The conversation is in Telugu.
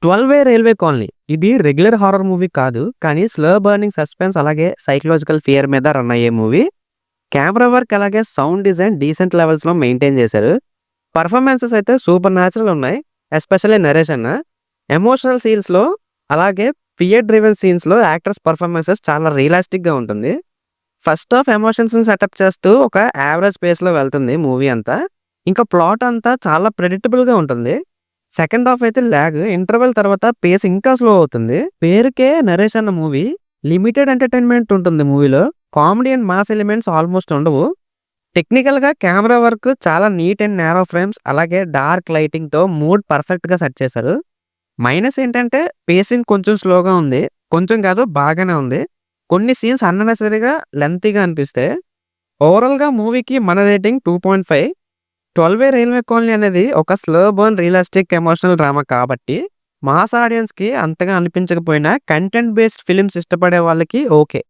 'ట్వెల్వ్ వే రైల్వే కాలనీ' ఇది రెగ్యులర్ హారర్ మూవీ కాదు. కానీ స్లో బర్నింగ్ సస్పెన్స్ అలాగే సైకలాజికల్ ఫియర్ మీద రన్ అయ్యే మూవీ. కెమెరా వర్క్ అలాగే సౌండ్ డిజైన్ డీసెంట్ లెవెల్స్‌లో మెయింటైన్ చేశారు. పెర్ఫార్మన్సెస్ అయితే సూపర్ న్యాచురల్ ఉన్నాయి. Especially narration. ఎమోషనల్ సీన్స్‌లో అలాగే ఫియర్ డ్రివెన్ సీన్స్‌లో యాక్టర్స్ పెర్ఫార్మన్సెస్ చాలా రియలిస్టిక్‌గా ఉంటుంది. ఫస్ట్ హాఫ్ ఎమోషన్స్‌ని సెటప్ చేస్తూ ఒక యావరేజ్ పేస్‌లో వెళ్తుంది మూవీ అంతా. ఇంకా ప్లాట్ అంతా చాలా ప్రెడిక్టబుల్‌గా ఉంటుంది. సెకండ్ హాఫ్ అయితే లాగ్. ఇంటర్వెల్ తర్వాత పేస్ ఇంకా స్లో అవుతుంది. పేరుకే నరేష్ అన్న మూవీ. లిమిటెడ్ ఎంటర్‌టైన్‌మెంట్ ఉంటుంది మూవీలో. Comedy and mass elements almost ఉండవు. టెక్నికల్‌గా కెమెరా వర్క్ చాలా నీట్ అండ్ నారో ఫ్రేమ్స్ అలాగే డార్క్ లైటింగ్‌తో మూడ్ పర్ఫెక్ట్‌గా సెట్ చేశారు. మైనస్ ఏంటంటే పేసింగ్ కొంచెం స్లోగా ఉంది. కొంచెం కాదు బాగానే ఉంది. కొన్ని సీన్స్ అన్నెసెసరీగా లెంతీగా అనిపిస్తాయి. ఓవరాల్‌గా మూవీకి మన రేటింగ్ 2.5. 'ట్వెల్వ్ వే రైల్వే కాలనీ' అనేది ఒక slow burn realistic emotional drama కాబట్టి మాస్ ఆడియన్స్‌కి అంతగా అనిపించకపోయినా కంటెంట్ బేస్డ్ ఫిల్మ్స్ ఇష్టపడే వాళ్ళకి ఓకే.